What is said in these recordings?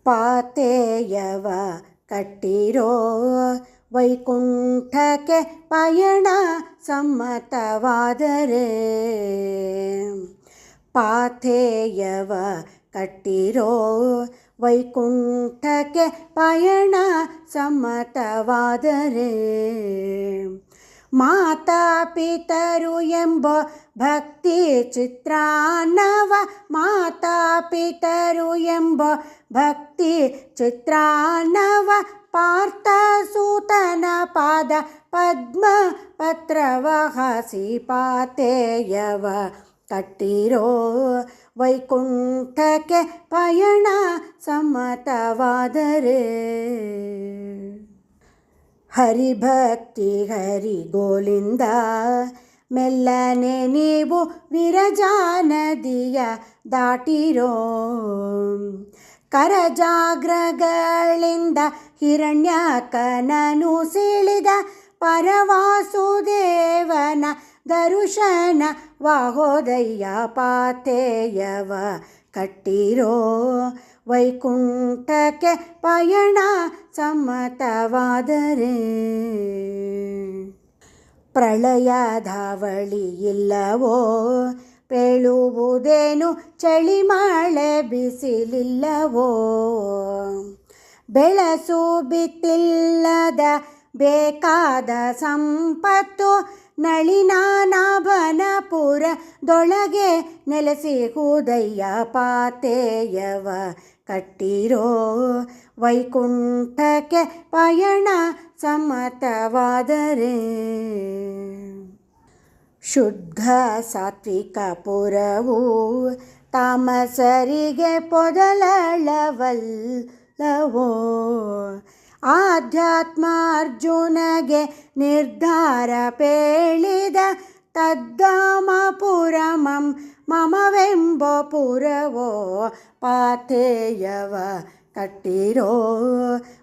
ಪಾತೇಯವ ಕಟ್ಟಿರೋ ವೈಕುಂಠಕ್ಕೆ ಪಯಣ ಸಮ್ಮತವಾದರೆ. ಪಾಥೇಯವ ಕಟ್ಟಿರೋ ವೈಕುಂಠಕ್ಕೆ ಪಯಣ ಸಮ್ಮತವಾದರೆ. ಮಾತಾ ಪಿತರು ಎಂಬ ಭಕ್ತಿ ಚಿತ್ರಾನ್ನವ ಮಾತಾ ಪಿತರು ಎಂಬ ಭಕ್ತಿ ಚಿತ್ರಾನ್ನವ ಪಾರ್ಥ ಸೂತನ ಪಾದ ಪದ್ಮ ಪತ್ರವ ಹಸಿ ಪಾತೇಯವ ಕಟ್ಟಿರೋ ವೈಕುಂಠಕ್ಕೆ ಪಯಣ ಸಮ್ಮತವಾದರೆ. ಹರಿಭಕ್ತಿ ಹರಿಗೋಲಿಂದ ಮೆಲ್ಲನೆ ನೀವು ವಿರಜಾ ನದಿಯ ದಾಟಿರೋ. ಕರಜಾಗ್ರಗಳಿಂದ ಹಿರಣ್ಯಕನನು ಸೀಳಿದ ಪರವಾಸುದೇವನ ದರುಶನ ವಾಹೋದಯ್ಯ. ಪಾತೇಯವ ಕಟ್ಟಿರೋ ವೈಕುಂಠಕ್ಕೆ ಪಯಣ ಸಮ್ಮತವಾದರೆ. ಪ್ರಳಯಧಾವಳಿ ಇಲ್ಲವೋ ಪೇಳುವುದೇನು ಚಳಿ ಮಳೆ ಬಿಸಿಲಿಲ್ಲವೋ. ಬೆಳಸು ಬಿತ್ತಿಲ್ಲದ ಬೇಕಾದ ಸಂಪತ್ತು ನಳಿನಾಭನಪುರದೊಳಗೆ ನೆಲೆಸಿಹುದಯ್ಯ. ಪಾತೇಯವ ಕಟ್ಟಿರೋ ವೈಕುಂಠಕ್ಕೆ ಪಯಣ ಸಮ್ಮತವಾದರೆ. ಶುದ್ಧ ಸಾತ್ವಿಕ ಪುರವು ತಾಮಸರಿಗೆ ಪೊದಲಳವಲ್ಲವೋ. ಆಧ್ಯಾತ್ಮ ಅರ್ಜುನಗೆ ನಿರ್ಧಾರ ಪೇಳಿದ ತದ್ದಾಮಪುರಮಂ ಮಮವೆಂಬ ಪುರವೋ. ಪಾಥೇಯವ ಕಟ್ಟಿರೋ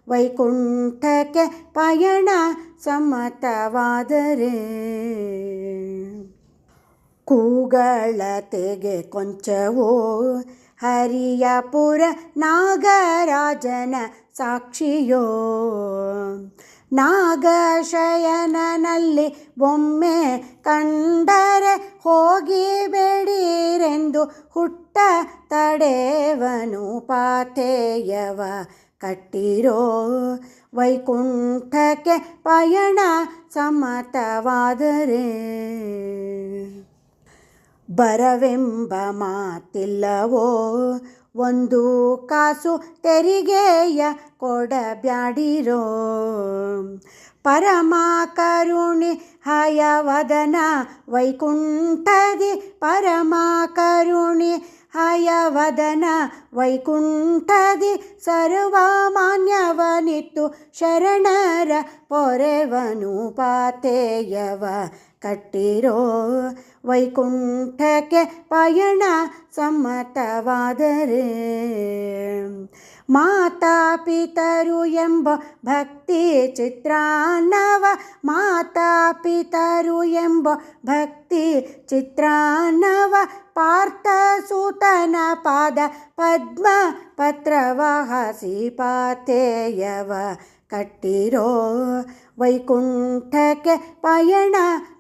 ವೈಕುಂಠಕ್ಕೆ ಪಯಣ ಸಮ್ಮತವಾದರೆ. ಕೂಗಳತೆಗೆ ಕೊಂಚವೋ ಹರಿಯಪುರ ನಾಗರಾಜನ ಸಾಕ್ಷಿಯೋ. ನಾಗಶಯನನಲ್ಲಿ ಒಮ್ಮೆ ಕಂಡರೆ ಹೋಗಿ ಬೇಡಿರೆಂದು ಹುಟ್ಟ ತಡೆವನು. ಪಾಥೇಯವ ಕಟ್ಟಿರೋ ವೈಕುಂಠಕ್ಕೆ ಪಯಣ ಸಮ್ಮತವಾದರೆ. ಬರವೆಂಬ ಮಾತಿಲ್ಲವೋ ಒಂದು ಕಾಸು ತೆರಿಗೆಯ ಕೊಡಬ್ಯಾಡಿರೋ. ಪರಮ ಕರುಣಿ ಹಯವದನ ವೈಕುಂಠದಿ ಪರಮ ಕರುಣಿ ಹಯವದನ ವೈಕುಂಠದಿ ಸರ್ವಮಾನ್ಯವನಿತ್ತು ಶರಣರ ಪೊರೆವನು. ಪಾಥೇಯವ ಕಟ್ಟಿರೋ ವೈಕುಂಠಕ್ಕೆ ಪಯಣ ಸಮ್ಮತವಾದರೆ. ಮಾತಾ ಪಿತರು ಎಂಬ ಭಕ್ತಿ ಚಿತ್ರಾನ್ನವ ಮಾತಾ ಪಿತರು ಎಂಬ ಭಕ್ತಿ ಚಿತ್ರಾನ್ನವ ಪಾರ್ಥ ಸೂತನ ಪಾದ ಪದ್ಮ ಪತ್ರವ ಹಸಿ ಪಾಥೇಯವ ಕಟ್ಟಿರೋ ವೈಕುಂಠಕ್ಕೆ ಪಯಣ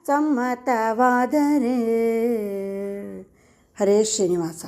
ಸಮ್ಮತವಾದರೆ. ಹರೇ ಶ್ರೀನಿವಾಸ.